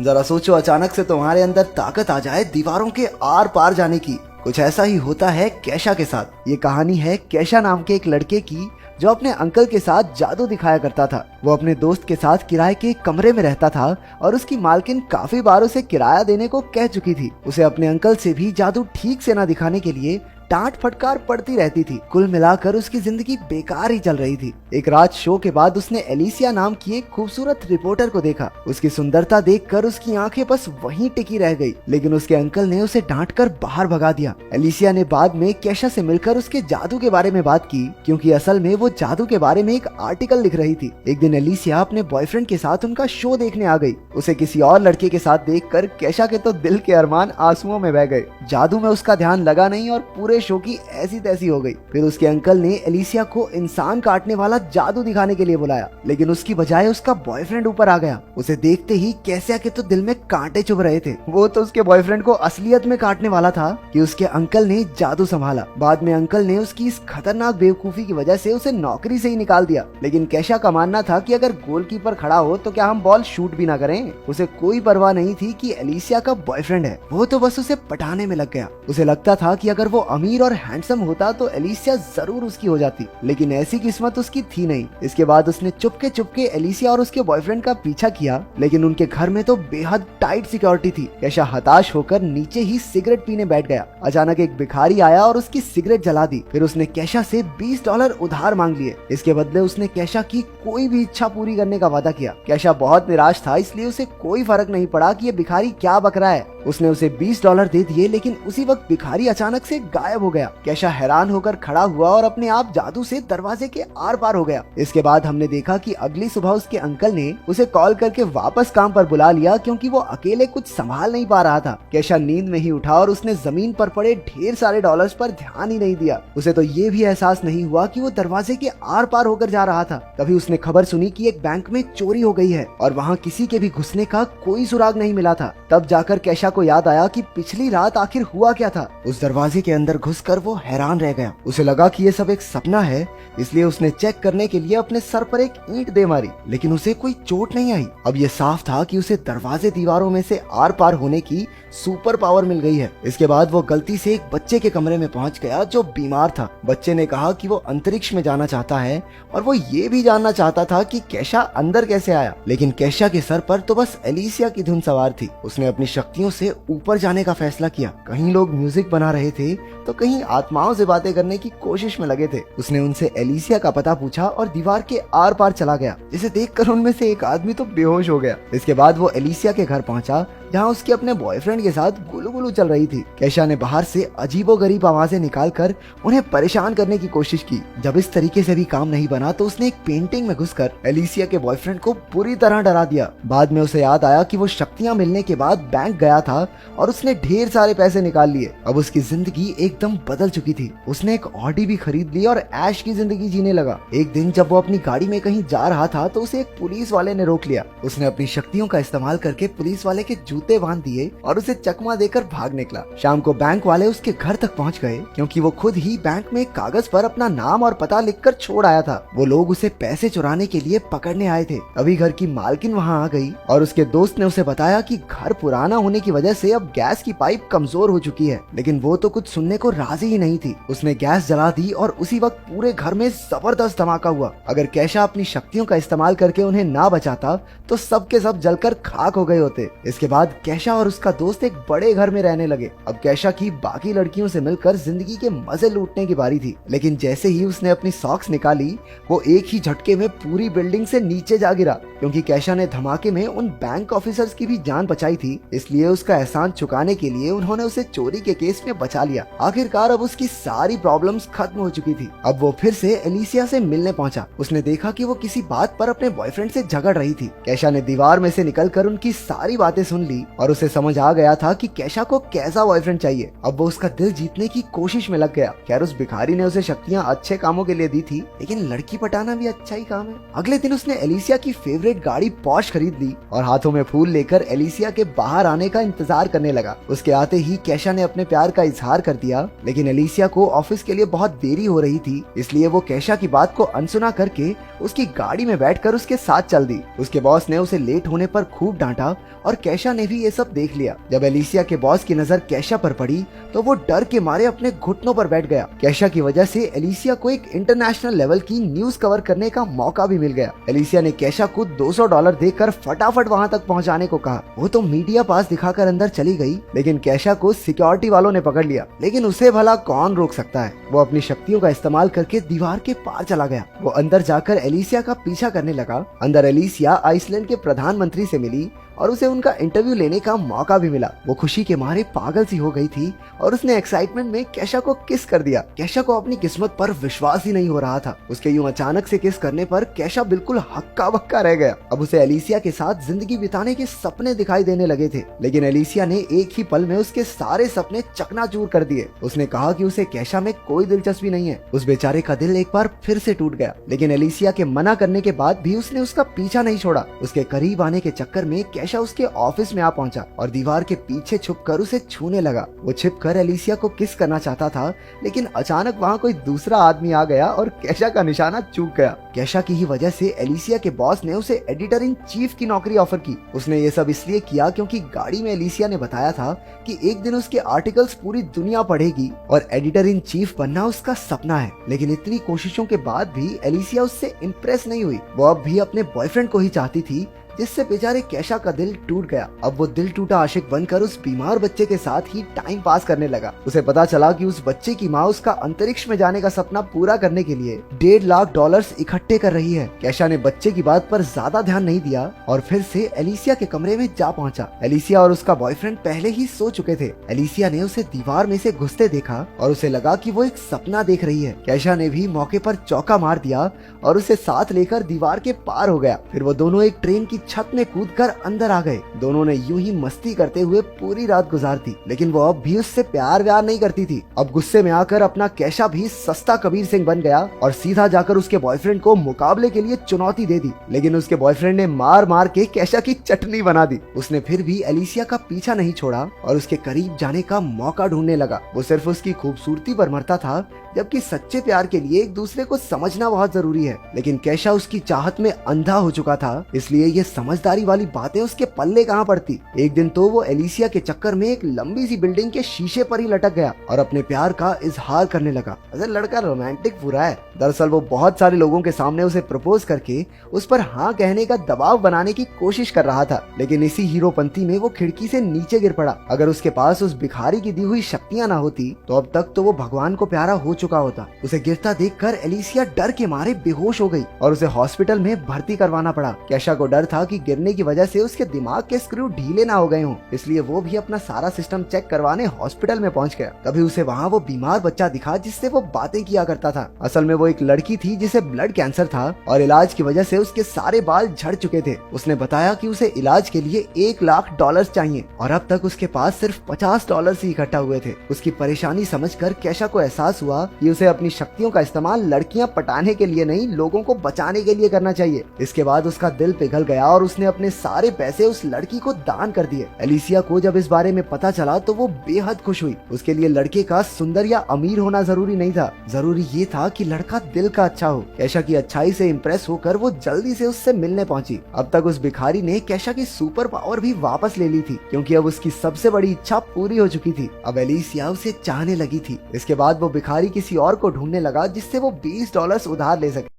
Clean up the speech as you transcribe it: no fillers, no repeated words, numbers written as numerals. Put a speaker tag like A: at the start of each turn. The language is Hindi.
A: जरा सोचो, अचानक से तुम्हारे अंदर ताकत आ जाए दीवारों के आर पार जाने की। कुछ ऐसा ही होता है कैशा के साथ। ये कहानी है कैशा नाम के एक लड़के की जो अपने अंकल के साथ जादू दिखाया करता था। वो अपने दोस्त के साथ किराए के एक कमरे में रहता था और उसकी मालकिन काफी बार उसे किराया देने को कह चुकी थी। उसे अपने अंकल से भी जादू ठीक से ना दिखाने के लिए डांट फटकार पड़ती रहती थी। कुल मिलाकर उसकी जिंदगी बेकार ही चल रही थी। एक रात शो के बाद उसने एलिसिया नाम की एक खूबसूरत रिपोर्टर को देखा। उसकी सुंदरता देखकर उसकी आंखें बस वहीं टिकी रह गई, लेकिन उसके अंकल ने उसे डांटकर बाहर भगा दिया। एलिसिया ने बाद में कैशा से मिलकर उसके जादू के बारे में बात की, क्योंकि असल में वो जादू के बारे में एक आर्टिकल लिख रही थी। एक दिन एलिसिया अपने बॉयफ्रेंड के साथ उनका शो देखने आ गई। उसे किसी और लड़के के साथ देखकर कैशा के तो दिल के अरमान आंसुओं में बह गए। जादू में उसका ध्यान लगा नहीं और पूरे शो की ऐसी तैसी हो गई। फिर उसके अंकल ने एलिसिया को इंसान काटने वाला जादू दिखाने के लिए बुलाया, लेकिन उसकी बजाय उसका बॉयफ्रेंड ऊपर आ गया। उसे देखते ही कैसिया के तो दिल में कांटे चुभ रहे थे। वो तो उसके बॉयफ्रेंड को असलियत में काटने वाला था कि उसके अंकल ने जादू संभाला। बाद में अंकल ने उसकी इस खतरनाक बेवकूफी की वजह से उसे नौकरी से ही निकाल दिया। लेकिन कैशा का मानना था कि अगर गोलकीपर खड़ा हो तो क्या हम बॉल शूट भी ना करें। उसे कोई परवाह नहीं थी कि एलिसिया का बॉयफ्रेंड है, वो तो बस उसे पटाने में लग गया। उसे लगता था कि अगर वो अमीर और हैंडसम होता तो एलिसिया जरूर उसकी हो जाती, लेकिन ऐसी किस्मत उसकी थी नहीं। इसके बाद उसने चुपके चुपके एलिसिया और उसके बॉयफ्रेंड का पीछा किया, लेकिन उनके घर में तो बेहद टाइट सिक्योरिटी थी। कैशा हताश होकर नीचे ही सिगरेट पीने बैठ गया। अचानक एक भिखारी आया और उसकी सिगरेट जला दी। फिर उसने कैशा से $20 उधार मांग लिए। इसके बदले उसने कैशा की कोई भी इच्छा पूरी करने का वादा किया। कैशा बहुत निराश था, इसलिए उसे कोई फर्क नहीं पड़ा कि ये भिखारी क्या बक रहा है। उसने उसे $20 दे दिए, लेकिन उसी वक्त भिखारी अचानक से गायब हो गया। कैशा हैरान होकर खड़ा हुआ और अपने आप जादू से दरवाजे के आर पार हो गया। इसके बाद हमने देखा कि अगली सुबह उसके अंकल ने उसे कॉल करके वापस काम पर बुला लिया, क्योंकि वो अकेले कुछ संभाल नहीं पा रहा था। कैशा नींद में ही उठा और उसने जमीन पर पड़े ढेर सारे डॉलर्स पर ध्यान ही नहीं दिया। उसे तो ये भी एहसास नहीं हुआ कि वो दरवाजे के आर पार होकर जा रहा था। तभी उसने खबर सुनी कि एक बैंक में चोरी हो गई है और वहाँ किसी के भी घुसने का कोई सुराग नहीं मिला था। तब जाकर कैशा को याद आया कि पिछली रात आखिर हुआ क्या था। उस दरवाजे के अंदर घुसकर वो हैरान रह गया। उसे लगा कि ये सब एक सपना है, इसलिए उसने चेक करने के लिए अपने सर पर एक ईंट दे मारी, लेकिन उसे कोई चोट नहीं आई। अब ये साफ था कि उसे दरवाजे दीवारों में से आर पार होने की सुपर पावर मिल गई है। इसके बाद वो गलती से एक बच्चे के कमरे में पहुंच गया जो बीमार था। बच्चे ने कहा कि वो अंतरिक्ष में जाना चाहता है और वो ये भी जानना चाहता था कि कैशा अंदर कैसे आया। लेकिन कैशा के सर पर तो बस एलिसिया की धुन सवार थी। उसने अपनी शक्तियों से ऊपर जाने का फैसला किया। कहीं लोग म्यूजिक बना रहे थे तो कहीं आत्माओं से बातें करने की कोशिश में लगे थे। उसने उनसे एलिसिया का पता पूछा और दीवार के आर पार चला गया, जिसे देखकर उनमें से एक आदमी तो बेहोश हो गया। इसके बाद वो एलिसिया के घर पहुंचा, जहाँ उसके अपने बॉयफ्रेंड के साथ गुलुगुलु चल रही थी। कैशा ने बाहर से अजीबोगरीब आवाजें निकालकर उन्हें परेशान करने की कोशिश की। जब इस तरीके से भी काम नहीं बना तो उसने एक पेंटिंग में घुसकर एलिसिया के बॉयफ्रेंड को बुरी तरह डरा दिया। बाद में उसे याद आया कि वो शक्तियां मिलने के बाद बैंक गया था और उसने ढेर सारे पैसे निकाल लिए। अब उसकी जिंदगी एकदम बदल चुकी थी। उसने एक ऑडी भी खरीद ली और ऐश की जिंदगी जीने लगा। एक दिन जब वो अपनी गाड़ी में कहीं जा रहा था तो उसे एक पुलिस वाले ने रोक लिया। उसने अपनी शक्तियों का इस्तेमाल करके पुलिस वाले के जूते बांध दिए और उसे चकमा देकर भाग निकला। शाम को बैंक वाले उसके घर तक पहुंच गए, क्योंकि वो खुद ही बैंक में एक कागज पर अपना नाम और पता लिखकर छोड़ आया था। वो लोग उसे पैसे चुराने के लिए पकड़ने आए थे। अभी घर की मालकिन वहां आ गई और उसके दोस्त ने उसे बताया कि घर पुराना होने की वजह से अब गैस की पाइप कमजोर हो चुकी है। लेकिन वो तो कुछ सुनने को राजी ही नहीं थी। उसने गैस जला दी और उसी वक्त पूरे घर में जबरदस्त धमाका हुआ। अगर कैशा अपनी शक्तियों का इस्तेमाल करके उन्हें ना बचाता तो सब के सब जलकर खाक हो गए होते। इसके बाद कैशा और उसका दोस्त एक बड़े घर में रहने लगे। अब कैशा की बाकी लड़कियों से मिलकर जिंदगी के मजे लूटने की बारी थी। लेकिन जैसे ही उसने अपनी सॉक्स निकाली, वो एक ही झटके में पूरी बिल्डिंग से नीचे जा गिरा। क्योंकि कैशा ने धमाके में उन बैंक ऑफिसर्स की भी जान बचाई थी, इसलिए उसका एहसान चुकाने के लिए उन्होंने उसे चोरी के केस में बचा लिया। आखिरकार अब उसकी सारी प्रॉब्लम्स खत्म हो चुकी थी। अब वो फिर से एलिसिया से मिलने पहुंचा। उसने देखा कि वो किसी बात पर अपने बॉयफ्रेंड से झगड़ रही थी। कैशा ने दीवार में से निकलकर उनकी सारी बातें सुन ली थी और उसे समझ आ गया था कि कैशा को कैसा बॉयफ्रेंड चाहिए। अब वो उसका दिल जीतने की कोशिश में लग गया। खैर उस भिखारी ने उसे शक्तियाँ अच्छे कामों के लिए दी थी, लेकिन लड़की पटाना भी अच्छा ही काम है। अगले दिन उसने एलिसिया की फेवरेट गाड़ी पॉश खरीद ली और हाथों में फूल लेकर एलिसिया के बाहर आने का इंतजार करने लगा। उसके आते ही कैशा ने अपने प्यार का इजहार कर दिया, लेकिन एलिसिया को ऑफिस के लिए बहुत देरी हो रही थी, इसलिए वो कैशा की बात को अनसुना करके उसकी गाड़ी में बैठकर उसके साथ चल दी। उसके बॉस ने उसे लेट होने पर खूब डांटा और कैशा ने भी ये सब देख लिया। जब एलिसिया के बॉस की नजर कैशा पर पड़ी तो वो डर के मारे अपने घुटनों पर बैठ गया। कैशा की वजह से एलिसिया को एक इंटरनेशनल लेवल की न्यूज कवर करने का मौका भी मिल गया। एलिसिया ने कैशा को $200 देकर फटाफट वहां तक पहुंचाने को कहा। वो तो मीडिया पास दिखाकर अंदर चली गई, लेकिन कैशा को सिक्योरिटी वालों ने पकड़ लिया। लेकिन उसे भला कौन रोक सकता है। वो अपनी शक्तियों का इस्तेमाल करके दीवार के पार चला गया। वो अंदर जाकर एलिसिया का पीछा करने लगा। अंदर एलिसिया आइसलैंड के प्रधानमंत्री से मिली और उसे उनका इंटरव्यू लेने का मौका भी मिला। वो खुशी के मारे पागल सी हो गई थी और उसने एक्साइटमेंट में कैशा को किस कर दिया। कैशा को अपनी किस्मत पर विश्वास ही नहीं हो रहा था। उसके यूं अचानक से किस करने पर कैशा बिल्कुल हक्का बक्का रह गया। अब उसे एलिसिया के साथ जिंदगी बिताने के सपने दिखाई देने लगे थे, लेकिन एलिसिया ने एक ही पल में उसके सारे सपने चकनाचूर कर दिए। उसने कहा कि उसे कैशा में कोई दिलचस्पी नहीं है। उस बेचारे का दिल एक बार फिर से टूट गया, लेकिन एलिसिया के मना करने के बाद भी उसने उसका पीछा नहीं छोड़ा। उसके करीब आने के चक्कर में कैशा उसके ऑफिस में आ पहुंचा और दीवार के पीछे छुपकर उसे छूने लगा। वो छिपकर एलिसिया को किस करना चाहता था, लेकिन अचानक वहां कोई दूसरा आदमी आ गया और कैशा का निशाना चूक गया। कैशा की ही वजह से एलिसिया के बॉस ने उसे एडिटर इन चीफ की नौकरी ऑफर की। उसने ये सब इसलिए किया क्योंकि गाड़ी में एलिसिया ने बताया था कि एक दिन उसके आर्टिकल्स पूरी दुनिया पढ़ेगी और एडिटर इन चीफ बनना उसका सपना है। लेकिन इतनी कोशिशों के बाद भी एलिसिया उससे इम्प्रेस नहीं हुई। वो अब भी अपने बॉयफ्रेंड को ही चाहती थी, जिससे बेचारे कैशा का दिल टूट गया। अब वो दिल टूटा आशिक बनकर उस बीमार बच्चे के साथ ही टाइम पास करने लगा। उसे पता चला कि उस बच्चे की माँ उसका अंतरिक्ष में जाने का सपना पूरा करने के लिए $1.5 लाख इकट्ठे कर रही है। कैशा ने बच्चे की बात पर ज्यादा ध्यान नहीं दिया और फिर से एलिसिया के कमरे में जा पहुंचा। एलिसिया और उसका बॉयफ्रेंड पहले ही सो चुके थे। एलिसिया ने उसे दीवार में से घुसते देखा और उसे लगा कि वो एक सपना देख रही है। कैशा ने भी मौके पर चौका मार दिया और उसे साथ लेकर दीवार के पार हो गया। फिर वो दोनों एक ट्रेन की छत में कूदकर अंदर आ गए। दोनों ने यूं ही मस्ती करते हुए पूरी रात गुजार दी, लेकिन वो अब भी उससे प्यार व्यार नहीं करती थी। अब गुस्से में आकर अपना कैशा भी सस्ता कबीर सिंह बन गया और सीधा जाकर उसके बॉयफ्रेंड को मुकाबले के लिए चुनौती दे दी। लेकिन उसके बॉयफ्रेंड ने मार मार के कैशा की चटनी बना दी। उसने फिर भी एलिसिया का पीछा नहीं छोड़ा और उसके करीब जाने का मौका ढूंढने लगा। वो सिर्फ उसकी खूबसूरती पर मरता था, जबकि सच्चे प्यार के लिए एक दूसरे को समझना बहुत जरूरी है। लेकिन कैशा उसकी चाहत में अंधा हो चुका था, इसलिए ये समझदारी वाली बातें उसके पल्ले कहाँ पड़ती। एक दिन तो वो एलिसिया के चक्कर में एक लंबी सी बिल्डिंग के शीशे पर ही लटक गया और अपने प्यार का इजहार करने लगा। अरे लड़का रोमांटिक पूरा है। दरअसल वो बहुत सारे लोगों के सामने उसे प्रपोज करके उस पर हाँ कहने का दबाव बनाने की कोशिश कर रहा था, लेकिन इसी हीरोपंती में वो खिड़की से नीचे गिर पड़ा। अगर उसके पास उस भिखारी की दी हुई शक्तियां ना होती तो अब तक तो वो भगवान को प्यारा हो चुका होता। उसे गिरता देखकर एलिसिया डर के मारे बेहोश हो गई और उसे हॉस्पिटल में भर्ती करवाना पड़ा। कैशा को डर था कि गिरने की वजह से उसके दिमाग के स्क्रू ढीले ना हो गए हों, इसलिए वो भी अपना सारा सिस्टम चेक करवाने हॉस्पिटल में पहुंच गया। तभी उसे वहाँ वो बीमार बच्चा दिखा जिससे वो बातें किया करता था। असल में वो एक लड़की थी जिसे ब्लड कैंसर था और इलाज की वजह से उसके सारे बाल झड़ चुके थे। उसने बताया कि उसे इलाज के लिए $1 लाख चाहिए और अब तक उसके पास सिर्फ $50 ही इकट्ठा हुए थे। उसकी परेशानी समझकर कैशा को एहसास हुआ कि उसे अपनी शक्तियों का इस्तेमाल लड़कियां पटाने के लिए नहीं, लोगों को बचाने के लिए करना चाहिए। इसके बाद उसका दिल पिघल गया और उसने अपने सारे पैसे उस लड़की को दान कर दिए। एलिसिया को जब इस बारे में पता चला तो वो बेहद खुश हुई। उसके लिए लड़के का सुंदर या अमीर होना जरूरी नहीं था, जरूरी ये था कि लड़का दिल का अच्छा हो। कैशा की अच्छाई से इम्प्रेस होकर वो जल्दी से उससे मिलने पहुंची। अब तक उस भिखारी ने कैशा की सुपर पावर भी वापस ले ली थी, क्योंकि अब उसकी सबसे बड़ी इच्छा पूरी हो चुकी थी। अब एलिसिया उसे चाहने लगी थी। इसके बाद वो भिखारी किसी और को ढूंढने लगा जिससे वो $20 उधार ले सके।